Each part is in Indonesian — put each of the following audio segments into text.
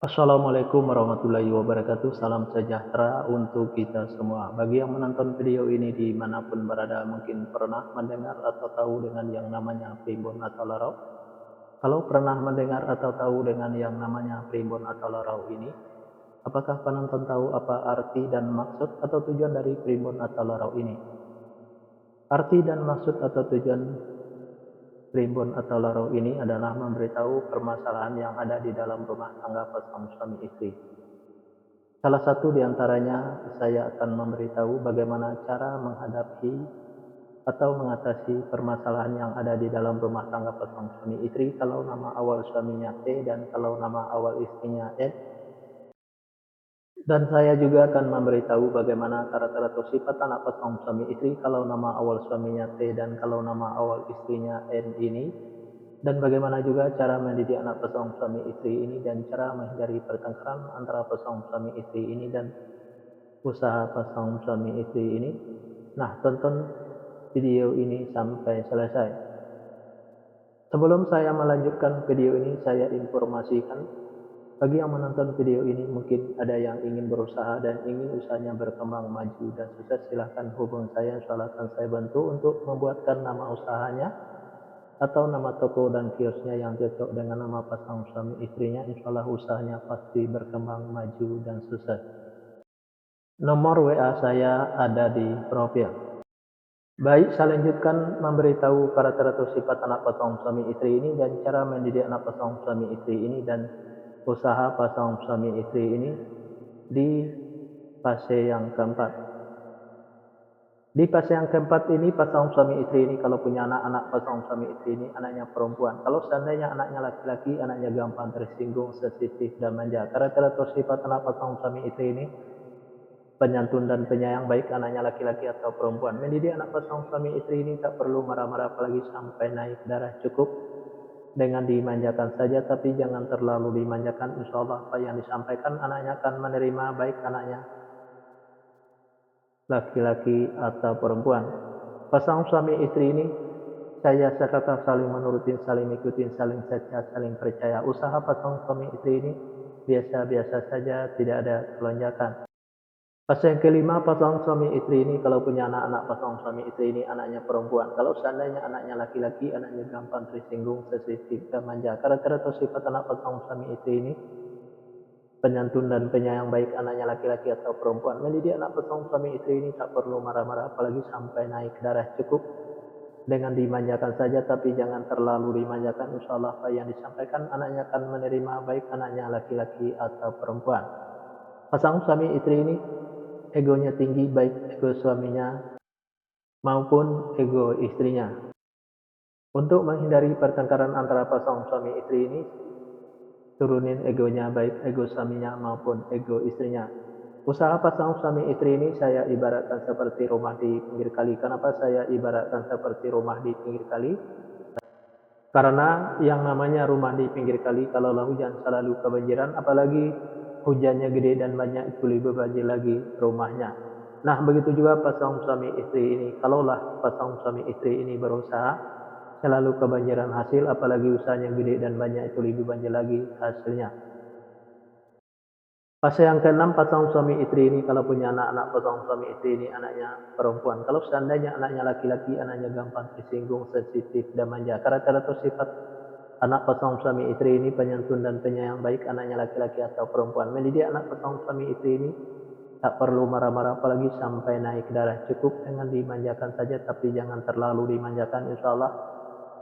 Assalamualaikum warahmatullahi wabarakatuh. Salam sejahtera untuk kita semua. Bagi yang menonton video ini dimanapun berada, mungkin pernah mendengar atau tahu dengan yang namanya primbon atau larau. Kalau pernah mendengar atau tahu dengan yang namanya primbon atau larau ini, apakah penonton tahu apa arti dan maksud atau tujuan dari primbon atau larau ini? Arti dan maksud atau tujuan primbon atau larau ini adalah memberitahu permasalahan yang ada di dalam rumah tangga pasangan suami istri. Salah satu di antaranya, saya akan memberitahu bagaimana cara menghadapi atau mengatasi permasalahan yang ada di dalam rumah tangga pasangan suami istri kalau nama awal suaminya T dan kalau nama awal istrinya N. Dan saya juga akan memberitahu bagaimana karakter atau sifat anak pasangan suami istri kalau nama awal suaminya T dan kalau nama awal istrinya N ini. Dan bagaimana juga cara mendidik anak pasangan suami istri ini dan cara menghindari pertengkaran antara pasangan suami istri ini dan usaha pasangan suami istri ini. Nah, tonton video ini sampai selesai. Sebelum saya melanjutkan video ini, saya informasikan bagi yang menonton video ini mungkin ada yang ingin berusaha dan ingin usahanya berkembang maju dan sukses, silahkan hubungi saya, insyaallah akan saya bantu untuk membuatkan nama usahanya atau nama toko dan kiosnya yang cocok dengan nama pasangan suami istrinya. Insyaallah usahanya pasti berkembang maju dan sukses. Nomor WA saya ada di profil. Baik, saya lanjutkan memberitahu karakter atau sifat anak pasangan suami istri ini dan cara mendidik anak pasangan suami istri ini dan usaha pasangan suami istri ini di fase yang keempat. Di fase yang keempat ini, pasangan suami istri ini kalau punya anak pasangan suami istri ini anaknya perempuan. Kalau seandainya anaknya laki-laki, anaknya gampang tersinggung, sensitif dan manja. Karakter atau sifat anak pasangan suami istri ini penyantun dan penyayang, baik anaknya laki-laki atau perempuan. Mendidik anak pasangan suami istri ini tak perlu marah-marah apalagi sampai naik darah, cukup dengan dimanjakan saja tapi jangan terlalu dimanjakan. Insyaallah apa yang disampaikan anaknya akan menerima, baik anaknya laki-laki atau perempuan. Pasangan suami istri ini saya sekata saling menurutin, saling ikutin, saling setia, saling percaya. Usaha pasangan suami istri ini biasa-biasa saja, tidak ada lonjakan. Fase yang kelima, pasangan suami istri ini kalau punya anak-anak pasangan suami istri ini anaknya perempuan. Kalau seandainya anaknya laki-laki, anaknya gampang tersinggung, sensitif dan manja. Karakter atau sifat anak pasangan suami istri ini penyantun dan penyayang, baik anaknya laki-laki atau perempuan. Mendidik anak pasangan suami istri ini tak perlu marah-marah apalagi sampai naik darah, cukup dengan dimanjakan saja tapi jangan terlalu dimanjakan. Insyaallah apa yang disampaikan anaknya akan menerima, baik anaknya laki-laki atau perempuan. Pasangan suami istri ini egonya tinggi, baik ego suaminya maupun ego istrinya. Untuk menghindari pertengkaran antara pasangan suami istri ini, turunin egonya, baik ego suaminya maupun ego istrinya. Usaha pasangan suami istri ini saya ibaratkan seperti rumah di pinggir kali. Kenapa saya ibaratkan seperti rumah di pinggir kali? Karena yang namanya rumah di pinggir kali kalaulah hujan selalu kebanjiran, apalagi hujannya gede dan banyak itu lebih banjir lagi rumahnya. Nah, begitu juga pasangan suami istri ini. Kalaulah pasangan suami istri ini berusaha selalu kebanjiran hasil, apalagi usahanya gede dan banyak itu lebih banjir lagi hasilnya. Fase yang keenam, pasangan suami istri ini kalau punya anak-anak pasangan suami istri ini anaknya perempuan. Kalau seandainya anaknya laki-laki, anaknya gampang tersinggung, sensitif dan manja. Karakter atau sifat anak pasangan suami istri ini penyantun dan penyayang, baik anaknya laki-laki atau perempuan. Mendidik anak pasangan suami istri ini tak perlu marah-marah apalagi sampai naik darah, cukup dengan dimanjakan saja tapi jangan terlalu dimanjakan. Insyaallah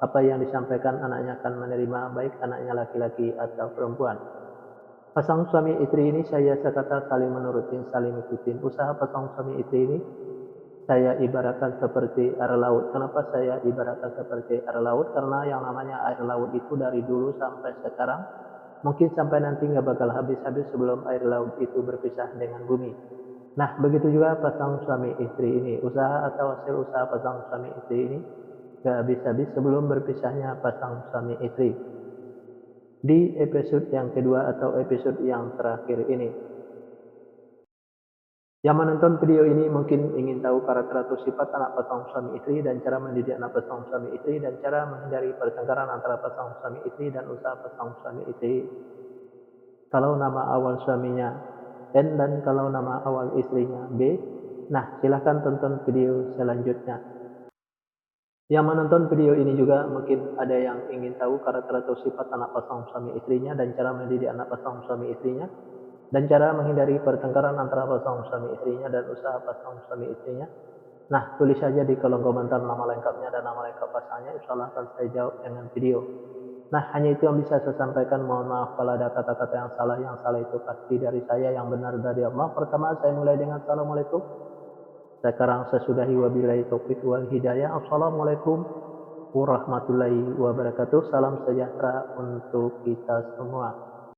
apa yang disampaikan anaknya akan menerima, baik anaknya laki-laki atau perempuan. Pasangan suami istri ini saya sekata saling menurutin, saling ikutin. Usaha pasangan suami istri ini saya ibaratkan seperti air laut. Kenapa saya ibaratkan seperti air laut? Karena yang namanya air laut itu dari dulu sampai sekarang mungkin sampai nanti nggak bakal habis-habis sebelum air laut itu berpisah dengan bumi. Nah, begitu juga pasangan suami istri ini. Usaha atau hasil usaha pasangan suami istri ini nggak habis-habis sebelum berpisahnya pasangan suami istri. Di episode yang kedua atau episode yang terakhir ini, yang menonton video ini mungkin ingin tahu karakter atau sifat anak pasangan suami istri dan cara mendidik anak pasangan suami istri dan cara menghindari pertengkaran antara pasangan suami istri dan usaha pasangan suami istri kalau nama awal suaminya N dan kalau nama awal istrinya B. Nah, silahkan tonton video selanjutnya. Yang menonton video ini juga mungkin ada yang ingin tahu karakter atau sifat anak pasangan suami istrinya dan cara mendidik anak pasangan suami istrinya dan cara menghindari pertengkaran antara pasangan suami istrinya dan usaha pasangan suami istrinya. Nah, tulis saja di kolom komentar nama lengkapnya dan nama lengkap pasangannya, insya Allah akan saya jawab dengan video. Nah, hanya itu yang bisa saya sampaikan. Mohon maaf kalau ada kata-kata yang salah. Yang salah itu pasti dari saya, yang benar dari Allah. Pertama, saya mulai dengan Assalamualaikum. Sekarang saya sudahi wabillahi taufiq wal hidayah. Assalamualaikum warahmatullahi wabarakatuh. Salam sejahtera untuk kita semua.